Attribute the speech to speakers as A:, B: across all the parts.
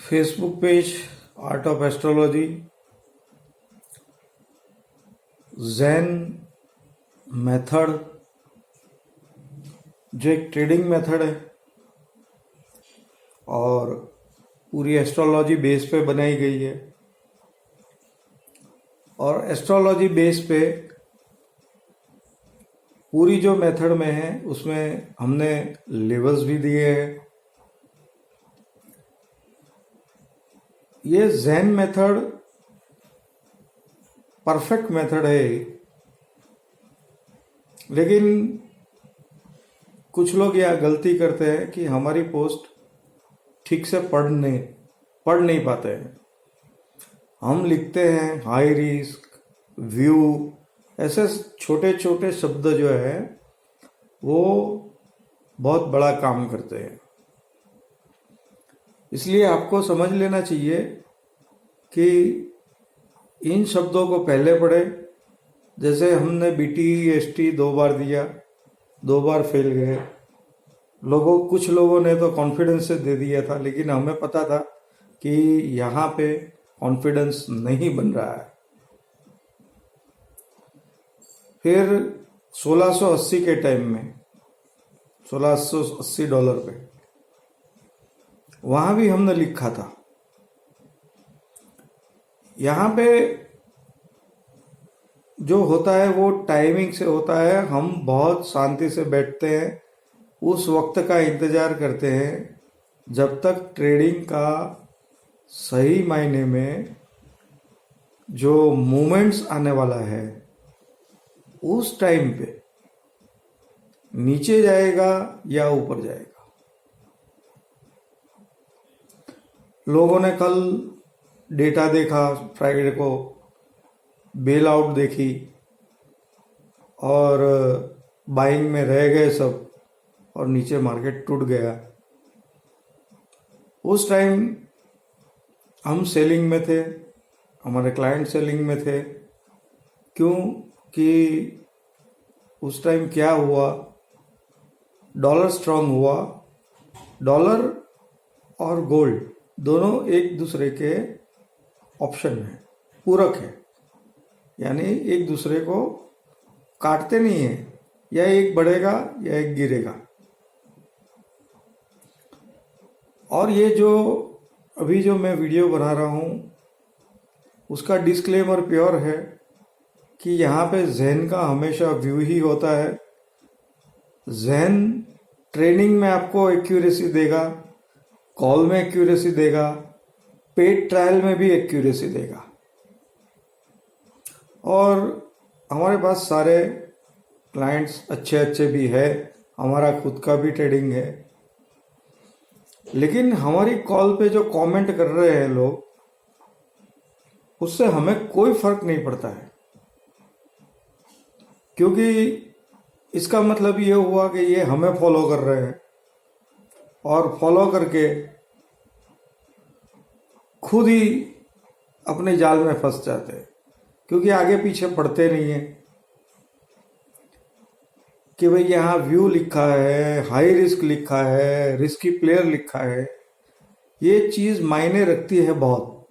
A: Facebook page art of astrology, Jain method जो एक trading method है और पूरी एस्ट्रोलॉजी बेस पे बनाई गई है। और एस्ट्रोलॉजी बेस पे पूरी जो मेथड में है उसमें हमने लेवल्स भी दिए हैं। ये जैन मेथड परफेक्ट मेथड है, लेकिन कुछ लोग यह गलती करते हैं कि हमारी पोस्ट ठीक से पढ़ नहीं पाते हैं। हम लिखते हैं हाई रिस्क, व्यू, ऐसे छोटे छोटे शब्द जो है वो बहुत बड़ा काम करते हैं। इसलिए आपको समझ लेना चाहिए कि इन शब्दों को पहले पढ़े। जैसे हमने BTEST 2 बार दिया, 2 बार फेल गए। कुछ लोगों ने तो कॉन्फिडेंस से दे दिया था, लेकिन हमें पता था कि यहाँ पे कॉन्फिडेंस नहीं बन रहा है। फिर 1680 के टाइम में, $1680 पे, वहां भी हमने लिखा था। यहाँ पे जो होता है वो टाइमिंग से होता है। हम बहुत शांति से बैठते हैं, उस वक्त का इंतजार करते हैं जब तक ट्रेडिंग का सही मायने में जो मूवमेंट्स आने वाला है उस टाइम पे नीचे जाएगा या ऊपर जाएगा। लोगों ने कल डेटा देखा, फ्राइडे को बेल आउट देखी और बाइंग में रह गए सब और नीचे मार्केट टूट गया। उस टाइम हम सेलिंग में थे, हमारे क्लाइंट सेलिंग में थे। क्यों कि उस टाइम क्या हुआ, डॉलर स्ट्रांग हुआ। डॉलर और गोल्ड दोनों एक दूसरे के ऑप्शन है, पूरक है, यानी एक दूसरे को काटते नहीं है। या एक बढ़ेगा या एक गिरेगा। और ये जो अभी जो मैं वीडियो बना रहा हूँ उसका डिस्क्लेमर प्योर है कि यहाँ पे जैन का हमेशा व्यू ही होता है। जैन ट्रेनिंग में आपको एक्यूरेसी देगा, कॉल में एक्यूरेसी देगा, पेड ट्रायल में भी एक्यूरेसी देगा। और हमारे पास सारे क्लाइंट्स अच्छे भी है, हमारा खुद का भी ट्रेडिंग है। लेकिन हमारी कॉल पे जो कमेंट कर रहे हैं लोग, उससे हमें कोई फर्क नहीं पड़ता है, क्योंकि इसका मतलब ये हुआ कि ये हमें फॉलो कर रहे हैं और फॉलो करके खुद ही अपने जाल में फंस जाते हैं, क्योंकि आगे पीछे पढ़ते नहीं है कि भाई यहाँ व्यू लिखा है, हाई रिस्क लिखा है, रिस्की प्लेयर लिखा है। ये चीज मायने रखती है बहुत।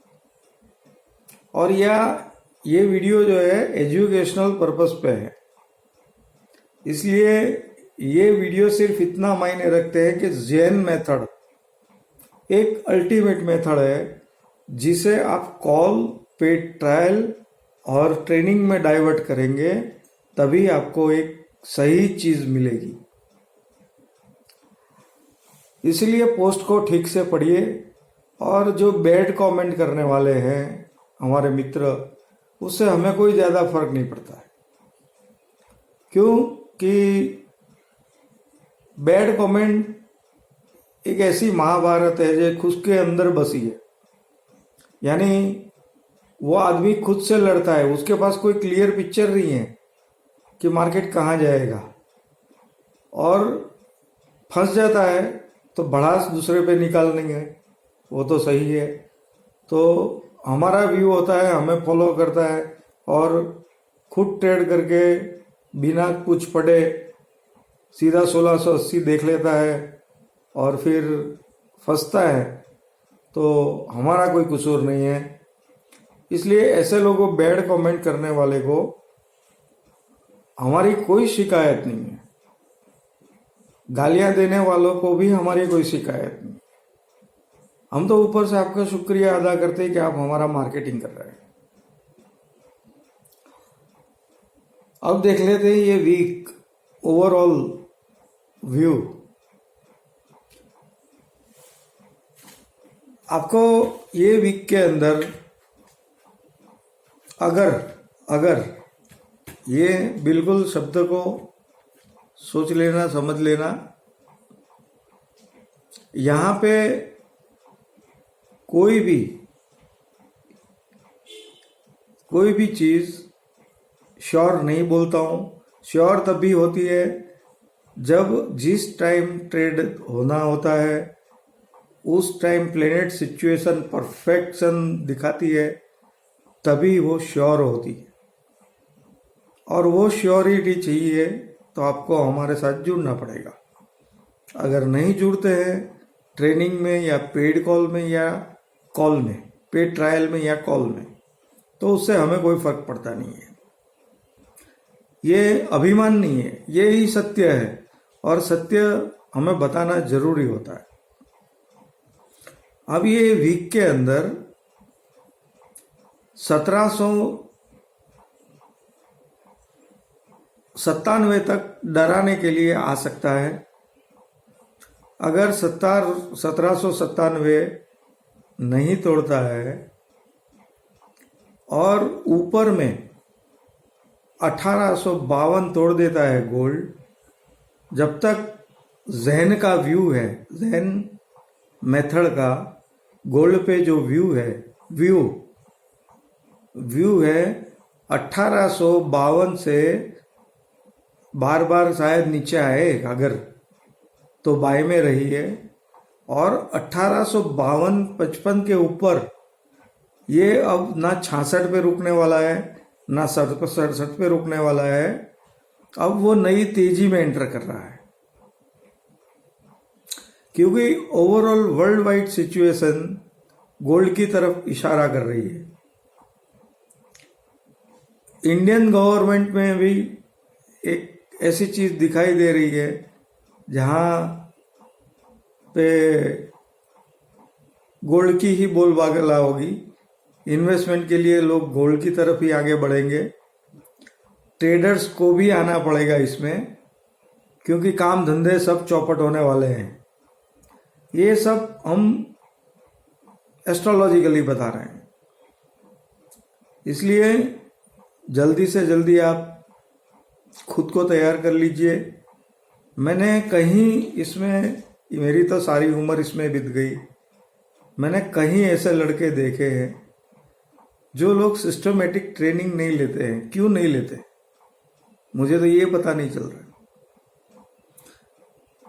A: और ये वीडियो जो है एजुकेशनल पर्पस पे है, इसलिए ये वीडियो सिर्फ इतना मायने रखते हैं कि जैन मेथड एक अल्टीमेट मेथड है जिसे आप कॉल, पेड ट्रायल और ट्रेनिंग में डाइवर्ट करेंगे तभी आपको एक सही चीज मिलेगी। इसलिए पोस्ट को ठीक से पढ़िए। और जो बैड कमेंट करने वाले हैं हमारे मित्र, उससे हमें कोई ज्यादा फर्क नहीं पड़ता है। क्यों कि बैड कमेंट एक ऐसी महाभारत है जो खुद के अंदर बसी है। यानी वो आदमी खुद से लड़ता है, उसके पास कोई क्लियर पिक्चर नहीं है कि मार्केट कहाँ जाएगा, और फंस जाता है तो भड़ास दूसरे पे निकाल देंगे। वो तो सही है। तो हमारा व्यू होता है, हमें फॉलो करता है और खुद ट्रेड करके बिना कुछ पढ़े सीधा 1680 देख लेता है और फिर फंसता है। तो हमारा कोई कसूर नहीं है। इसलिए ऐसे लोगों बैड कमेंट करने वाले को हमारी कोई शिकायत नहीं है, गालियां देने वालों को भी हमारी कोई शिकायत नहीं। हम तो ऊपर से आपका शुक्रिया अदा करते हैं कि आप हमारा मार्केटिंग कर रहे हैं। अब देख लेते हैं ये वीक ओवरऑल व्यू। आपको ये वीक के अंदर अगर ये बिल्कुल शब्द को सोच लेना, समझ लेना, यहां पे कोई भी चीज श्योर नहीं बोलता हूं। श्योर तभी होती है जब जिस टाइम ट्रेड होना होता है उस टाइम प्लेनेट सिचुएशन परफेक्शन दिखाती है, तभी वो श्योर होती है। और वो श्योरिटी चाहिए तो आपको हमारे साथ जुड़ना पड़ेगा। अगर नहीं जुड़ते हैं ट्रेनिंग में या पेड कॉल में या कॉल में, पेड ट्रायल में या कॉल में, तो उससे हमें कोई फर्क पड़ता नहीं है। ये अभिमान नहीं है, ये ही सत्य है और सत्य हमें बताना जरूरी होता है। अब ये वीक के अंदर 1797 तक डराने के लिए आ सकता है। अगर 1797 नहीं तोड़ता है और ऊपर में 1852 तोड़ देता है गोल्ड, जब तक जहन का व्यू है, जहन मेथड का गोल्ड पे जो व्यू है 1852 से बार बार शायद नीचे आए अगर तो बाय में रही है, और 1852-55 के ऊपर ये अब ना 66 पे रुकने वाला है ना 67 पे रुकने वाला है। अब वो नई तेजी में एंटर कर रहा है, क्योंकि overall world wide situation gold की तरफ इशारा कर रही है। इंडियन गवर्नमेंट में भी एक ऐसी चीज दिखाई दे रही है जहां पे गोल्ड की ही बोलबाला होगी। इन्वेस्टमेंट के लिए लोग गोल्ड की तरफ ही आगे बढ़ेंगे। ट्रेडर्स को भी आना पड़ेगा इसमें, क्योंकि काम धंधे सब चौपट होने वाले हैं। ये सब हम एस्ट्रोलॉजिकली बता रहे हैं। इसलिए जल्दी से जल्दी आप खुद को तैयार कर लीजिए। मैंने कहीं इसमें, मेरी तो सारी उम्र इसमें बीत गई, मैंने कहीं ऐसे लड़के देखे हैं जो लोग सिस्टमेटिक ट्रेनिंग नहीं लेते हैं। क्यों नहीं लेते मुझे तो ये पता नहीं चल रहा।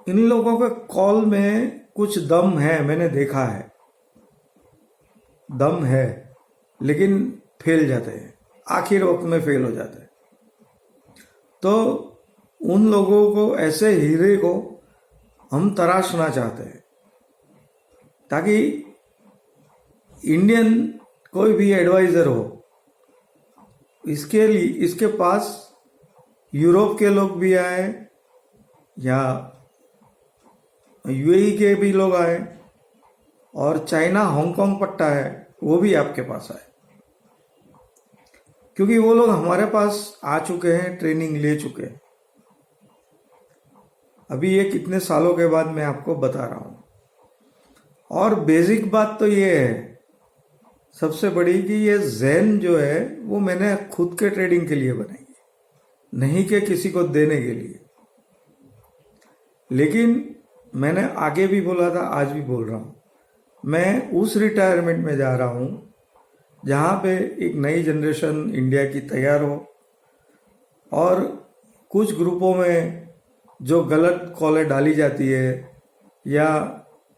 A: इन लोगों के कॉल में कुछ दम है, मैंने देखा है, दम है, लेकिन फेल जाते हैं, आखिर वक्त में फेल हो जाते हैं। तो उन लोगों को, ऐसे हीरे को हम तराशना चाहते हैं, ताकि इंडियन कोई भी एडवाइजर हो, इसके लिए इसके पास यूरोप के लोग भी आए या यूएई के भी लोग आए, और चाइना हांगकांग पट्टा है वो भी आपके पास आए, क्योंकि वो लोग हमारे पास आ चुके हैं, ट्रेनिंग ले चुके हैं। अभी ये कितने सालों के बाद मैं आपको बता रहा हूं। और बेसिक बात तो ये है सबसे बड़ी, कि ये ज़ेन जो है वो मैंने खुद के ट्रेडिंग के लिए बनाई है, नहीं कि किसी को देने के लिए। लेकिन मैंने आगे भी बोला था, आज भी बोल रहा हूं, मैं उस रिटायरमेंट में जा रहा हूं जहां पे एक नई जनरेशन इंडिया की तैयार हो, और कुछ ग्रुपों में जो गलत कॉलें डाली जाती है, या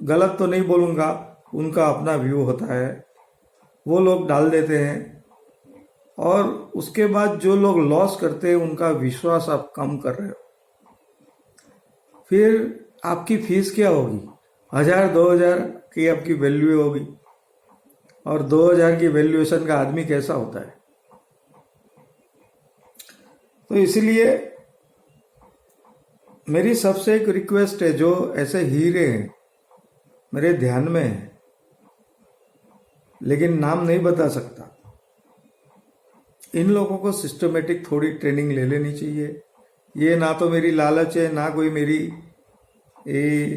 A: गलत तो नहीं बोलूँगा, उनका अपना व्यू होता है, वो लोग डाल देते हैं, और उसके बाद जो लोग लॉस करते हैं उनका विश्वास आप कम कर रहे हो। फिर आपकी फीस क्या होगी? 1000-2000 की आपकी वैल्यू होगी, और 2000 की वैल्यूएशन का आदमी कैसा होता है। तो इसलिए मेरी सबसे एक रिक्वेस्ट है, जो ऐसे हीरे हैं मेरे ध्यान में है लेकिन नाम नहीं बता सकता, इन लोगों को सिस्टमेटिक थोड़ी ट्रेनिंग ले लेनी चाहिए। ये ना तो मेरी लालच है, ना कोई मेरी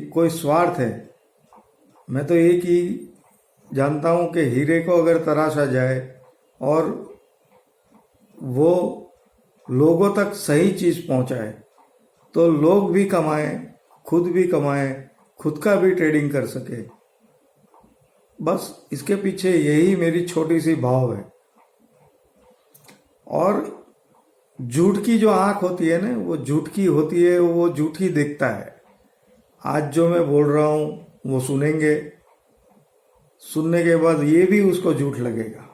A: कोई स्वार्थ है। मैं तो एक ही जानता हूं कि हीरे को अगर तराशा जाए और वो लोगों तक सही चीज पहुंचाए तो लोग भी कमाएं, खुद भी कमाएं, खुद का भी ट्रेडिंग कर सके। बस इसके पीछे यही मेरी छोटी सी भाव है। और झूठ की जो आंख होती है ना, वो झूठ की होती है, वो झूठ ही देखता है। आज जो मैं बोल रहा हूं वो सुनेंगे, सुनने के बाद ये भी उसको झूठ लगेगा,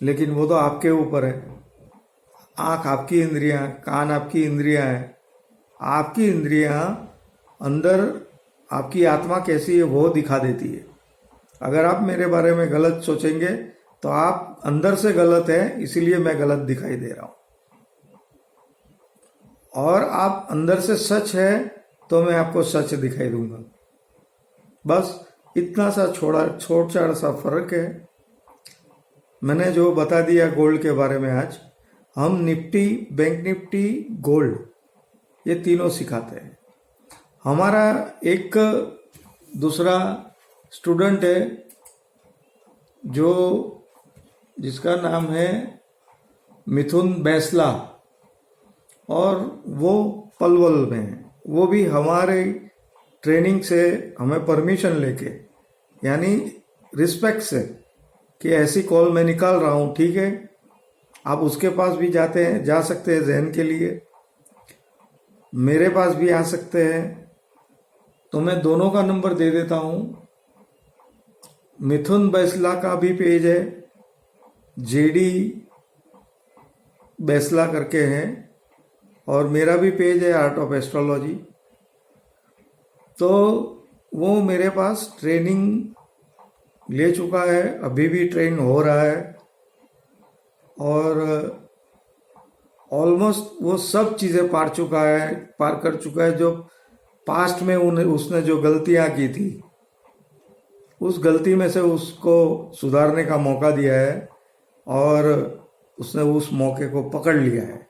A: लेकिन वो तो आपके ऊपर है। आंख आपकी इंद्रियां, कान आपकी इंद्रियां हैं। आपकी इंद्रियां अंदर आपकी आत्मा कैसी है वो दिखा देती है। अगर आप मेरे बारे में गलत सोचेंगे तो आप अंदर से गलत है, इसीलिए मैं गलत दिखाई दे रहा हूं। और आप अंदर से सच है तो मैं आपको सच दिखाई दूंगा। बस इतना सा छोटा सा फर्क है। मैंने जो बता दिया गोल्ड के बारे में, आज हम निफ्टी, बैंक निफ्टी, गोल्ड, ये तीनों सिखाते हैं। हमारा एक दूसरा स्टूडेंट है जिसका नाम है मिथुन बैसला, और वो पलवल में है। वो भी हमारे ट्रेनिंग से हमें परमिशन लेके, यानी रिस्पेक्ट से, कि ऐसी कॉल मैं निकाल रहा हूँ, ठीक है, आप उसके पास भी जा सकते हैं जहन के लिए, मेरे पास भी आ सकते हैं। तो मैं दोनों का नंबर दे देता हूँ। मिथुन बैसला का भी पेज है, जेडी बैसला करके हैं, और मेरा भी पेज है आर्ट ऑफ एस्ट्रोलॉजी। तो वो मेरे पास ट्रेनिंग ले चुका है, अभी भी ट्रेन हो रहा है, और ऑलमोस्ट वो सब चीज़ें पार कर चुका है जो पास्ट में उसने जो गलतियां की थी, उस गलती में से उसको सुधारने का मौका दिया है, और उसने उस मौके को पकड़ लिया है।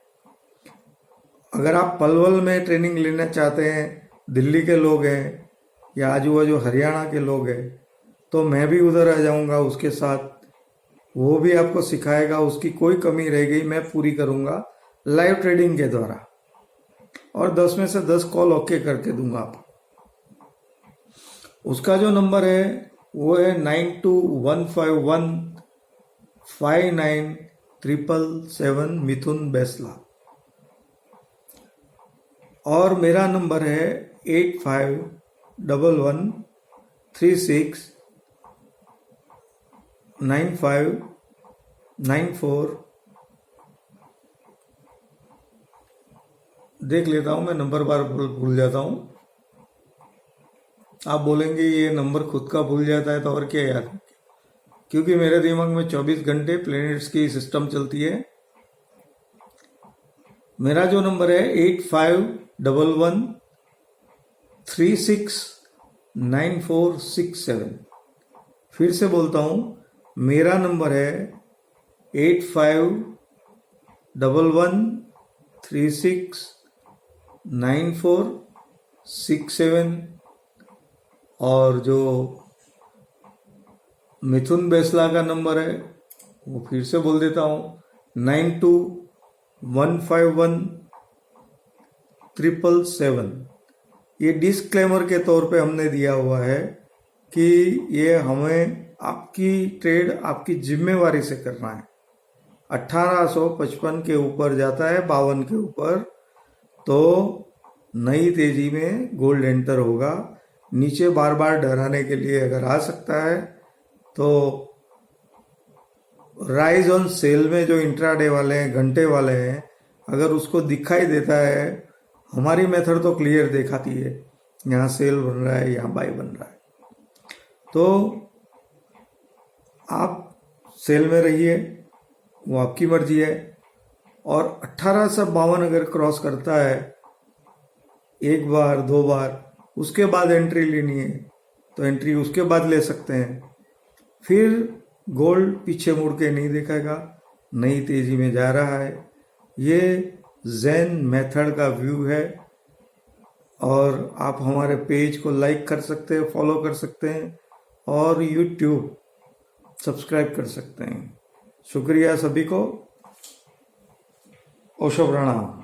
A: अगर आप पलवल में ट्रेनिंग लेना चाहते हैं, दिल्ली के लोग हैं या आजू बाजू हरियाणा के लोग हैं, तो मैं भी उधर आ जाऊंगा उसके साथ। वो भी आपको सिखाएगा, उसकी कोई कमी रह गई मैं पूरी करूंगा लाइव ट्रेडिंग के द्वारा, और 10 में से 10 कॉल ओके करके दूंगा आपको। उसका जो नंबर है वो है 9215159777 मिथुन बैसला, और मेरा नंबर है 8511369594। देख लेता हूं, मैं नंबर बार भूल जाता हूं। आप बोलेंगे ये नंबर खुद का भूल जाता है तो और क्या यार, क्योंकि मेरे दिमाग में 24 घंटे प्लैनेट्स की सिस्टम चलती है। मेरा जो नंबर है 8511369467। फिर से बोलता हूं, मेरा नंबर है 8511369467, और जो मिथुन बैसला का नंबर है वो फिर से बोल देता हूं, 92151777। ये डिस्क्लेमर के तौर पे हमने दिया हुआ है कि ये हमें आपकी ट्रेड आपकी जिम्मेवारी से करना है। 1855 के ऊपर जाता है, 52 के ऊपर, तो नई तेजी में गोल्ड एंटर होगा। नीचे बार बार डराने के लिए अगर आ सकता है तो राइज ऑन सेल में जो इंट्राडे वाले हैं, घंटे वाले हैं, अगर उसको दिखाई देता है, हमारी मेथड तो क्लियर दिखाती है यहाँ सेल बन रहा है, यहाँ बाय बन रहा है। तो आप सेल में रहिए, वो आपकी मर्जी है। और 1852 अगर क्रॉस करता है एक बार 2 बार, उसके बाद एंट्री लेनी है तो एंट्री उसके बाद ले सकते हैं। फिर गोल्ड पीछे मुड़ के नहीं देखेगा, नई तेजी में जा रहा है। ये ज़ेन मेथड का व्यू है। और आप हमारे पेज को लाइक कर सकते हैं, फॉलो कर सकते हैं और यूट्यूब सब्सक्राइब कर सकते हैं। शुक्रिया सभी को। ओशो प्रणाम।